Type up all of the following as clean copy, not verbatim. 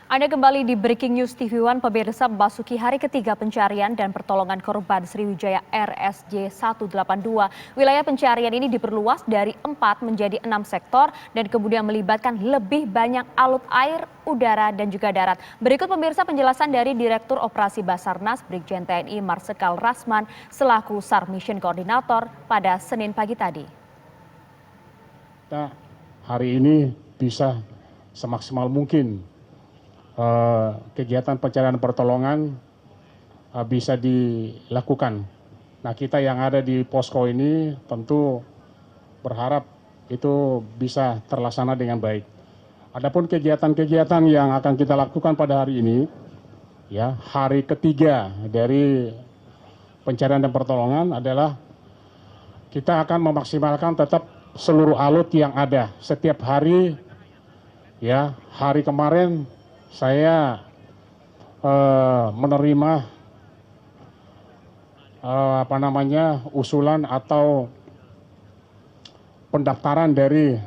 Anda kembali di Breaking News TV One, pemirsa. Memasuki hari ketiga pencarian dan pertolongan korban Sriwijaya RSJ 182. Wilayah pencarian ini diperluas dari 4 menjadi 6 sektor dan kemudian melibatkan lebih banyak alut air, udara, dan juga darat. Berikut pemirsa penjelasan dari Direktur Operasi Basarnas Brigjen TNI Marsikal Rasman selaku SAR Mission Koordinator pada Senin pagi tadi. Kita hari ini bisa semaksimal mungkin kegiatan pencarian pertolongan bisa dilakukan. Nah, kita yang ada di posko ini tentu berharap itu bisa terlaksana dengan baik. Adapun kegiatan-kegiatan yang akan kita lakukan pada hari ini, ya, hari ketiga dari pencarian dan pertolongan adalah kita akan memaksimalkan tetap seluruh alut yang ada setiap hari. Ya, hari kemarin saya menerima usulan atau pendaftaran dari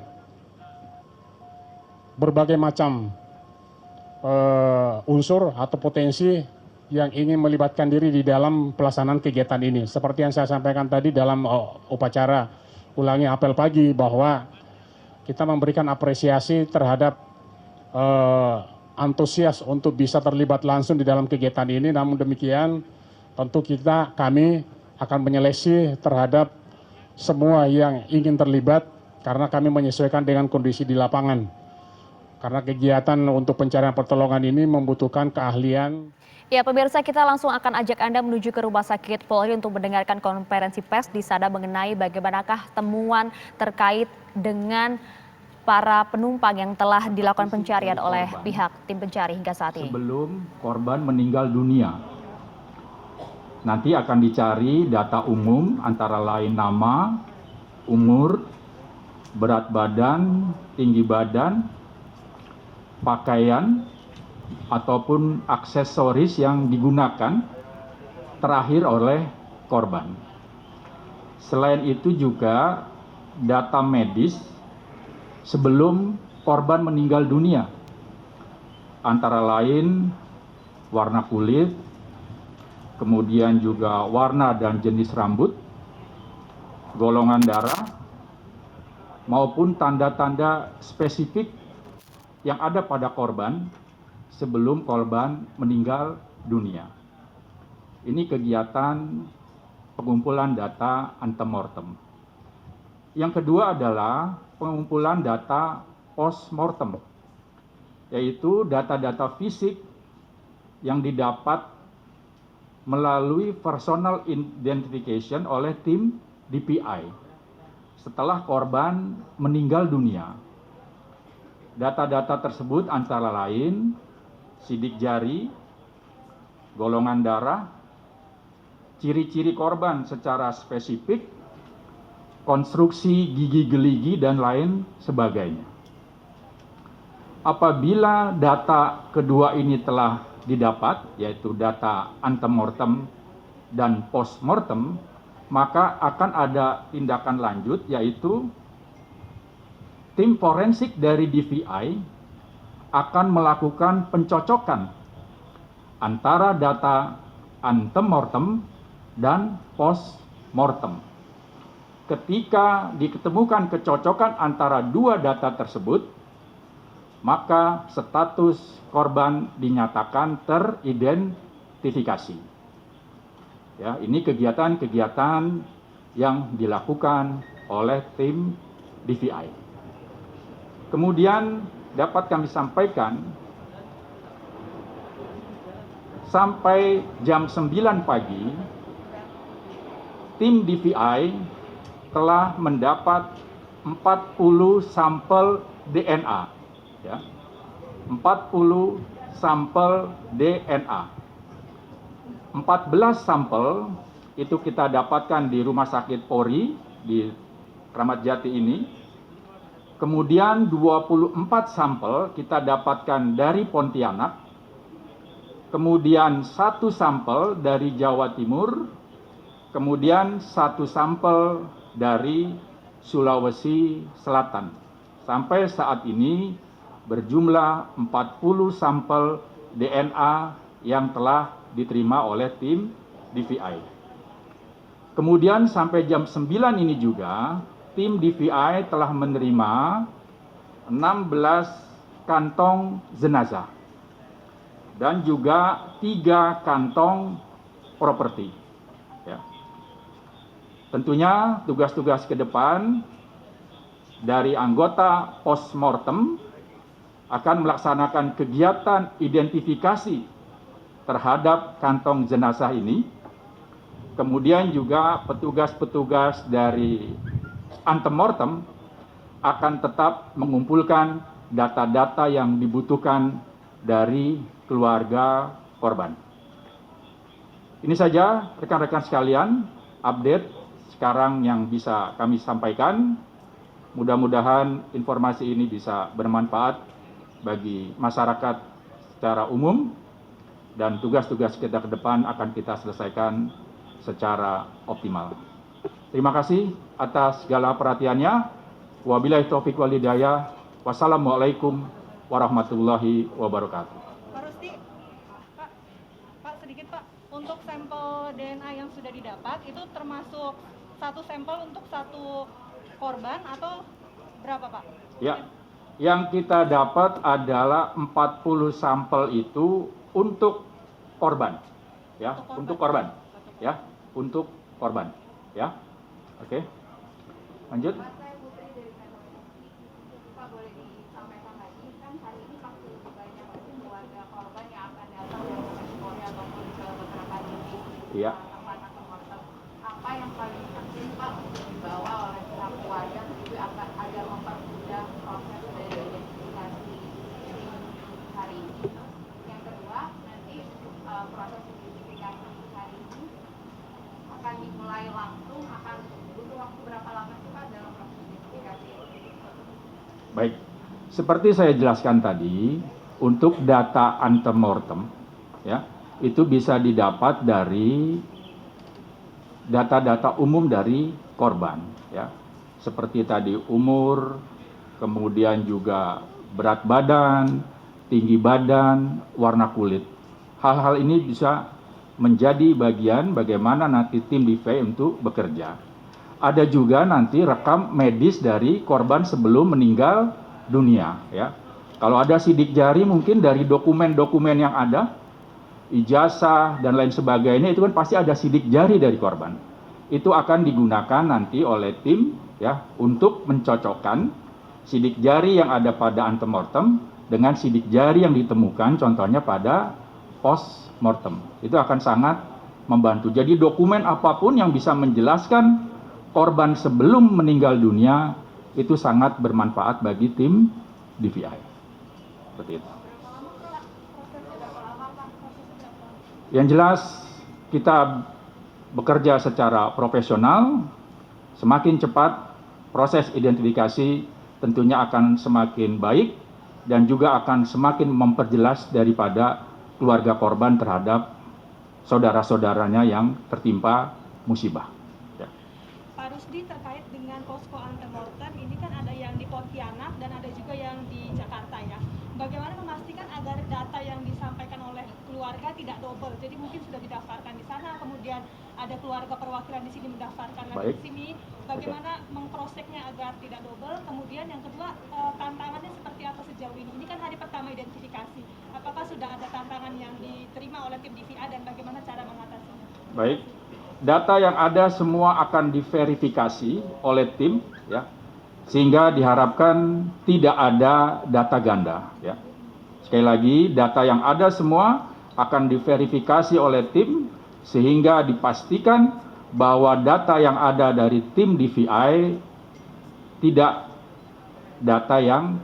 berbagai macam unsur atau potensi yang ingin melibatkan diri di dalam pelaksanaan kegiatan ini. Seperti yang saya sampaikan tadi dalam upacara ulangi apel pagi, bahwa kita memberikan apresiasi terhadap antusias untuk bisa terlibat langsung di dalam kegiatan ini. Namun demikian tentu kami akan menyeleksi terhadap semua yang ingin terlibat karena kami menyesuaikan dengan kondisi di lapangan. Karena kegiatan untuk pencarian pertolongan ini membutuhkan keahlian. Ya, pemirsa, kita langsung akan ajak Anda menuju ke Rumah Sakit Polri untuk mendengarkan konferensi pers di sana mengenai bagaimanakah temuan terkait dengan para penumpang yang telah dilakukan pencarian oleh pihak tim pencari hingga saat ini. Sebelum korban meninggal dunia, nanti akan dicari data umum antara lain nama, umur, berat badan, tinggi badan, pakaian, ataupun aksesoris yang digunakan terakhir oleh korban. Selain itu juga data medis sebelum korban meninggal dunia, antara lain warna kulit, kemudian juga warna dan jenis rambut, golongan darah, maupun tanda-tanda spesifik yang ada pada korban sebelum korban meninggal dunia. Ini kegiatan pengumpulan data antemortem. Yang kedua adalah pengumpulan data postmortem, yaitu data-data fisik yang didapat melalui personal identification oleh tim DPI setelah korban meninggal dunia. Data-data tersebut antara lain sidik jari, golongan darah, ciri-ciri korban secara spesifik, konstruksi gigi geligi, dan lain sebagainya. Apabila data kedua ini telah didapat, yaitu data antemortem dan postmortem, maka akan ada tindakan lanjut, yaitu tim forensik dari DVI akan melakukan pencocokan antara data antemortem dan postmortem. Ketika ditemukan kecocokan antara dua data tersebut, maka status korban dinyatakan teridentifikasi. Ya, ini kegiatan-kegiatan yang dilakukan oleh tim DVI. Kemudian dapat kami sampaikan, sampai jam 9 pagi, tim DVI telah mendapat 40 sampel DNA, ya, 40 sampel DNA. 14 sampel itu kita dapatkan di Rumah Sakit Polri di Kramat Jati ini. Kemudian 24 sampel kita dapatkan dari Pontianak. Kemudian 1 sampel dari Jawa Timur. Kemudian 1 sampel dari Sulawesi Selatan. Sampai saat ini berjumlah 40 sampel DNA yang telah diterima oleh tim DVI. Kemudian sampai jam 9 ini juga, tim DVI telah menerima 16 kantong jenazah dan juga 3 kantong properti. Ya. Tentunya tugas-tugas ke depan dari anggota postmortem akan melaksanakan kegiatan identifikasi terhadap kantong jenazah ini. Kemudian juga petugas-petugas dari antemortem akan tetap mengumpulkan data-data yang dibutuhkan dari keluarga korban. Ini saja rekan-rekan sekalian, update sekarang yang bisa kami sampaikan. Mudah-mudahan informasi ini bisa bermanfaat bagi masyarakat secara umum dan tugas-tugas kita ke depan akan kita selesaikan secara optimal. Terima kasih atas segala perhatiannya. Wabillahi taufiq wal hidayah. Wassalamualaikum warahmatullahi wabarakatuh. Pak Rusdi, Pak sedikit Pak, untuk sampel DNA yang sudah didapat itu termasuk satu sampel untuk satu korban atau berapa Pak? Ya, yang kita dapat adalah 40 sampel itu untuk korban, ya, untuk korban, ya, untuk korban, ya, oke, lanjut. Pak, boleh disampaikan lagi, kan hari ini pasti banyak keluarga korban yang akan datang dari Polri ataupun ke beberapa titik Iya. tempat antemortem. Apa yang paling penting Pak untuk dibawa oleh pihak keluarga begitu agar mempermudah proses dari identifikasi hari ini. Yang kedua, nanti proses identifikasi hari ini akan dimulai langsung, akan butuh waktu berapa lama sih Pak dalam proses identifikasi? Baik, seperti saya jelaskan tadi, untuk data antemortem, ya, itu bisa didapat dari data-data umum dari korban, ya, seperti tadi umur, kemudian juga berat badan, tinggi badan, warna kulit. Hal-hal ini bisa menjadi bagian bagaimana nanti tim DVI untuk bekerja. Ada juga nanti rekam medis dari korban sebelum meninggal dunia, ya. Kalau ada sidik jari mungkin dari dokumen-dokumen yang ada, ijazah dan lain sebagainya, itu kan pasti ada sidik jari dari korban. Itu akan digunakan nanti oleh tim, ya, untuk mencocokkan sidik jari yang ada pada antemortem dengan sidik jari yang ditemukan contohnya pada postmortem. Itu akan sangat membantu. Jadi dokumen apapun yang bisa menjelaskan korban sebelum meninggal dunia itu sangat bermanfaat bagi tim DVI. Seperti itu. Yang jelas kita bekerja secara profesional, semakin cepat proses identifikasi tentunya akan semakin baik dan juga akan semakin memperjelas daripada keluarga korban terhadap saudara-saudaranya yang tertimpa musibah. Pak Rusdi, terkait dengan posko antemortem ini kan ada yang di Pontianak dan ada juga yang di Jakarta ya. Bagaimana memastikan agar data yang disampaikan oleh keluarga tidak double? Jadi mungkin sudah didaftarkan di sana, kemudian ada keluarga perwakilan di sini mendaftarkan lagi di sini. Bagaimana mengcross-checknya agar tidak double? Kemudian yang kedua, tantangannya seperti apa sejauh ini? Ini kan hari pertama identifikasi. Apakah sudah ada tantangan yang diterima oleh tim DVI dan bagaimana cara mengatasinya? Baik. Data yang ada semua akan diverifikasi oleh tim, ya, sehingga diharapkan tidak ada data ganda. Ya. Sekali lagi, data yang ada semua akan diverifikasi oleh tim, sehingga dipastikan bahwa data yang ada dari tim DVI tidak data yang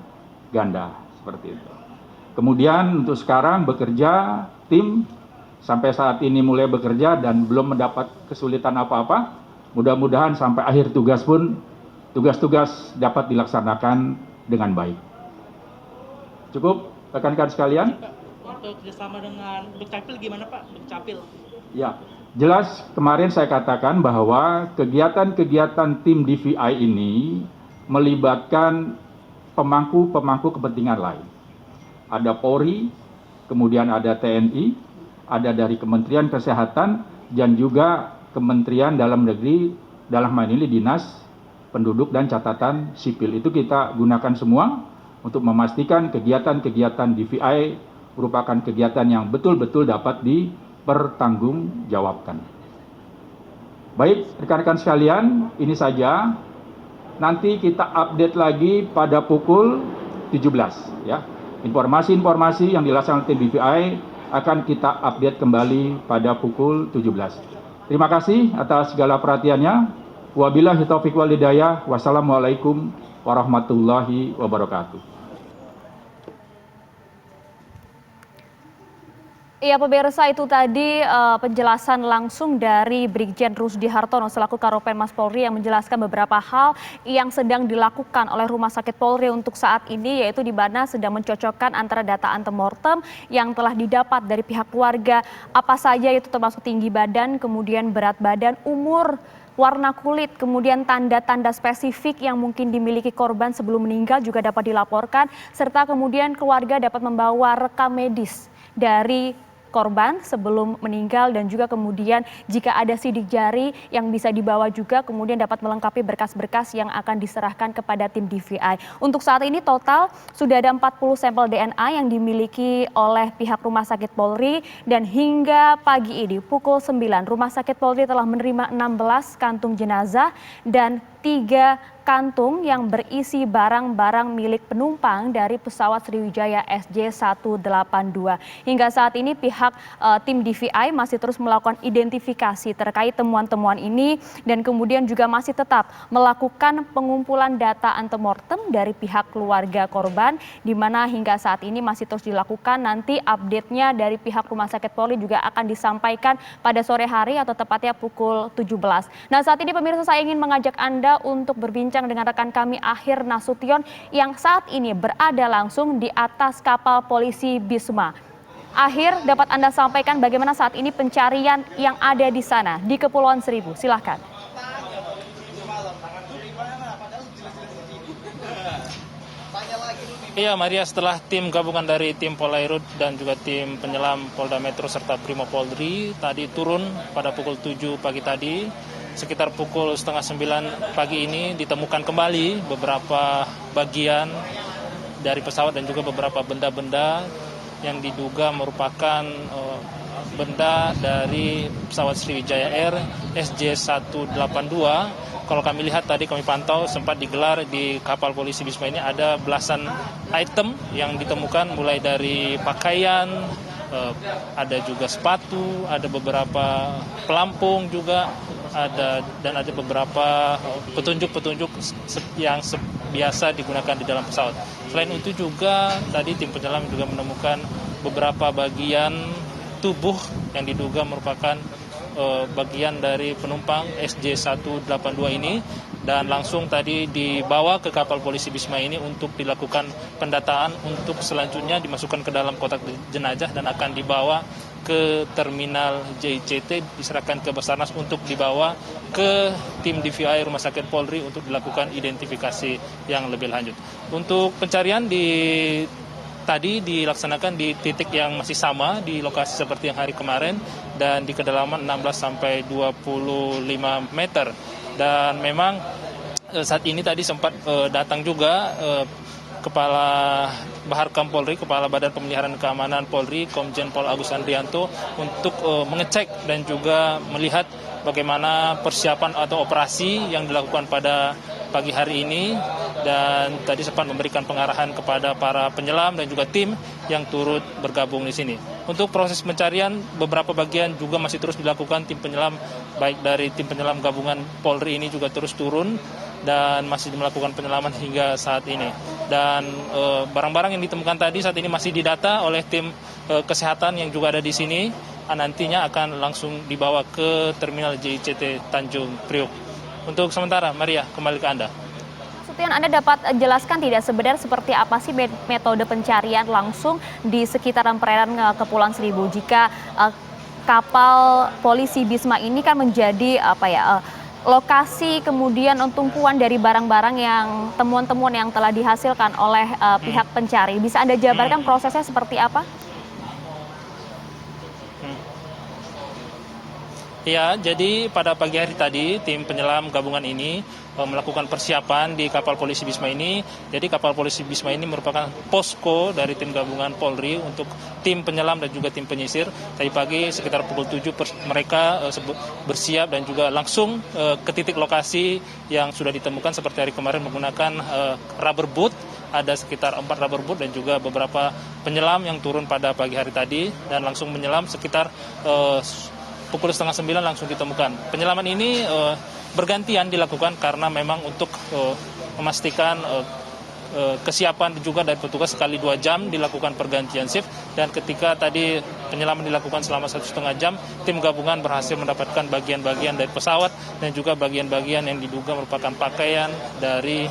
ganda, seperti itu. Kemudian untuk sekarang bekerja tim sampai saat ini mulai bekerja dan belum mendapat kesulitan apa-apa. Mudah-mudahan sampai akhir tugas pun tugas-tugas dapat dilaksanakan dengan baik. Cukup rekan-rekan sekalian? Untuk kerjasama dengan Dukcapil gimana Pak? Dukcapil? Ya, jelas kemarin saya katakan bahwa kegiatan-kegiatan tim DVI ini melibatkan pemangku-pemangku kepentingan lain. ada Polri, kemudian ada TNI, ada dari Kementerian Kesehatan, dan juga Kementerian Dalam Negeri, dalam hal ini Dinas Penduduk dan Catatan Sipil. Itu kita gunakan semua untuk memastikan kegiatan-kegiatan DVI merupakan kegiatan yang betul-betul dapat dipertanggungjawabkan. Baik, rekan-rekan sekalian, ini saja. Nanti kita update lagi pada pukul 17 ya. Informasi-informasi yang dilaksanakan tim DVI akan kita update kembali pada pukul 17. Terima kasih atas segala perhatiannya. Wabillahi taufiq wal hidayah. Wassalamualaikum warahmatullahi wabarakatuh. Iya pemirsa, itu tadi penjelasan langsung dari Brigjen Rusdi Hartono selaku Karopenmas Polri yang menjelaskan beberapa hal yang sedang dilakukan oleh Rumah Sakit Polri untuk saat ini, yaitu di mana sedang mencocokkan antara data antemortem yang telah didapat dari pihak keluarga, apa saja itu termasuk tinggi badan, kemudian berat badan, umur, warna kulit, kemudian tanda-tanda spesifik yang mungkin dimiliki korban sebelum meninggal juga dapat dilaporkan, serta kemudian keluarga dapat membawa rekam medis dari korban sebelum meninggal, dan juga kemudian jika ada sidik jari yang bisa dibawa juga kemudian dapat melengkapi berkas-berkas yang akan diserahkan kepada tim DVI. Untuk saat ini total sudah ada 40 sampel DNA yang dimiliki oleh pihak Rumah Sakit Polri, dan hingga pagi ini pukul 9 Rumah Sakit Polri telah menerima 16 kantung jenazah dan 3 kantung yang berisi barang-barang milik penumpang dari pesawat Sriwijaya SJ182. Hingga saat ini pihak tim DVI masih terus melakukan identifikasi terkait temuan-temuan ini, dan kemudian juga masih tetap melakukan pengumpulan data antemortem dari pihak keluarga korban, di mana hingga saat ini masih terus dilakukan. Nanti update-nya dari pihak Rumah Sakit Polri juga akan disampaikan pada sore hari atau tepatnya pukul 17. Nah, saat ini pemirsa, saya ingin mengajak Anda untuk berbincang dengan rekan kami Akhir Nasution yang saat ini berada langsung di atas kapal polisi Bisma. Akhir, dapat Anda sampaikan bagaimana saat ini pencarian yang ada di sana di Kepulauan Seribu? Silahkan. Iya Maria, setelah tim gabungan dari tim Polairut dan juga tim penyelam Polda Metro serta Brimob Polri tadi turun pada pukul 7 pagi tadi, sekitar pukul setengah 9 pagi ini ditemukan kembali beberapa bagian dari pesawat dan juga beberapa benda-benda yang diduga merupakan benda dari pesawat Sriwijaya Air SJ182. Kalau kami lihat tadi, kami pantau sempat digelar di kapal polisi Bisma ini ada belasan item yang ditemukan, mulai dari pakaian, ada juga sepatu, ada beberapa pelampung juga, dan ada beberapa petunjuk-petunjuk yang biasa digunakan di dalam pesawat. Selain itu juga tadi tim penyelam juga menemukan beberapa bagian tubuh yang diduga merupakan bagian dari penumpang SJ182 ini, dan langsung tadi dibawa ke kapal polisi Bisma ini untuk dilakukan pendataan, untuk selanjutnya dimasukkan ke dalam kotak jenazah dan akan dibawa ke terminal JICT, diserahkan ke Basarnas untuk dibawa ke tim DVI Rumah Sakit Polri untuk dilakukan identifikasi yang lebih lanjut. Untuk pencarian tadi dilaksanakan di titik yang masih sama di lokasi seperti yang hari kemarin dan di kedalaman 16 sampai 25 meter. Dan memang saat ini tadi sempat datang juga Kepala Baharkam Polri, Kepala Badan Pemeliharaan Keamanan Polri, Komjen Pol Agus Andrianto, untuk mengecek dan juga melihat bagaimana persiapan atau operasi yang dilakukan pada pagi hari ini, dan tadi sempat memberikan pengarahan kepada para penyelam dan juga tim yang turut bergabung di sini. Untuk proses pencarian beberapa bagian juga masih terus dilakukan tim penyelam, baik dari tim penyelam gabungan Polri ini juga terus turun dan masih melakukan penyelaman hingga saat ini. Dan barang-barang yang ditemukan tadi saat ini masih didata oleh tim kesehatan yang juga ada di sini, nantinya akan langsung dibawa ke terminal JICT Tanjung Priok. Untuk sementara, Maria, kembali ke Anda. Sutian, Anda dapat jelaskan tidak sebenarnya seperti apa sih metode pencarian langsung di sekitaran perairan Kepulauan Seribu jika kapal polisi Bisma ini kan menjadi lokasi kemudian tumpuan dari barang-barang yang temuan-temuan yang telah dihasilkan oleh pihak pencari. Bisa Anda jabarkan prosesnya seperti apa? Ya, jadi pada pagi hari tadi tim penyelam gabungan ini melakukan persiapan di kapal polisi Bisma ini. Jadi kapal polisi Bisma ini merupakan posko dari tim gabungan Polri untuk tim penyelam dan juga tim penyisir. Tadi pagi sekitar pukul 7 mereka bersiap dan juga langsung ke titik lokasi yang sudah ditemukan seperti hari kemarin menggunakan rubber boat. Ada sekitar 4 rubber boat dan juga beberapa penyelam yang turun pada pagi hari tadi dan langsung menyelam sekitar pukul 8:30 langsung ditemukan. Penyelaman ini bergantian dilakukan karena memang untuk memastikan kesiapan juga dari petugas sekali 2 jam dilakukan pergantian shift, dan ketika tadi penyelaman dilakukan selama 1,5 jam, tim gabungan berhasil mendapatkan bagian-bagian dari pesawat dan juga bagian-bagian yang diduga merupakan pakaian dari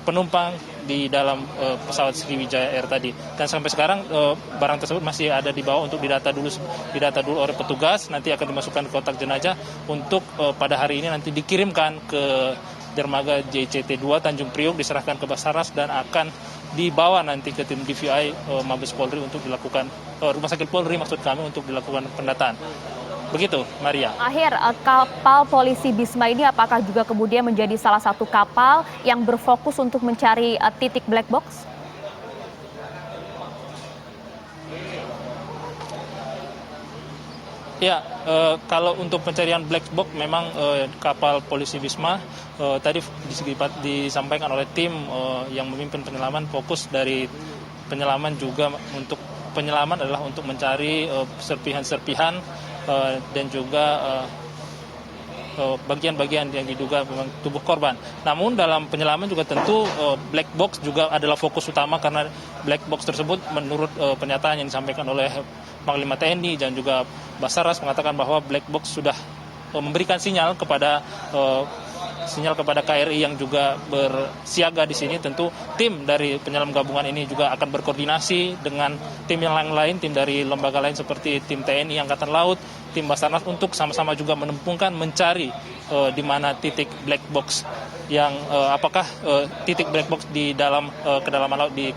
penumpang di dalam pesawat Sriwijaya Air tadi. Dan sampai sekarang barang tersebut masih ada di bawah untuk didata dulu oleh petugas, nanti akan dimasukkan ke kotak jenazah untuk pada hari ini nanti dikirimkan ke dermaga JCT 2 Tanjung Priok, diserahkan ke Basarnas dan akan dibawa nanti ke tim DVI Mabes Polri untuk dilakukan Rumah Sakit Polri maksud kami untuk dilakukan pendataan. Begitu, Maria. Akhir, kapal polisi Bisma ini apakah juga kemudian menjadi salah satu kapal yang berfokus untuk mencari titik black box? Ya, kalau untuk pencarian black box memang kapal polisi Bisma tadi disampaikan oleh tim yang memimpin penyelaman, fokus dari penyelaman juga untuk penyelaman adalah untuk mencari serpihan-serpihan dan juga bagian-bagian yang diduga memang tubuh korban. Namun dalam penyelaman juga tentu black box juga adalah fokus utama, karena black box tersebut menurut pernyataan yang disampaikan oleh Panglima TNI dan juga Basarnas mengatakan bahwa black box sudah memberikan sinyal kepada KRI yang juga bersiaga di sini. Tentu tim dari penyelam gabungan ini juga akan berkoordinasi dengan tim yang lain, tim dari lembaga lain seperti tim TNI Angkatan Laut, tim Basarnas untuk sama-sama juga mencari di mana titik black box yang apakah titik black box di dalam kedalaman laut di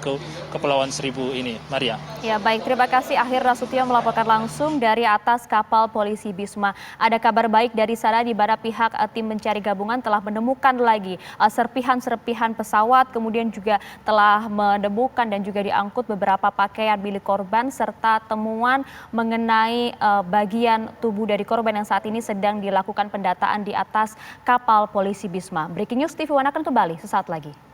Kepulauan Seribu ini, Maria. Ya baik, terima kasih. Akhir Nasution melaporkan langsung dari atas kapal polisi Bisma. Ada kabar baik dari sana di mana pihak tim mencari gabungan telah menemukan lagi serpihan-serpihan pesawat, kemudian juga telah menemukan dan juga diangkut beberapa pakaian milik korban serta temuan mengenai bagian tubuh dari korban yang saat ini sedang dilakukan pendataan di atas kapal polisi Bisma. Breaking News TV One akan kembali sesaat lagi.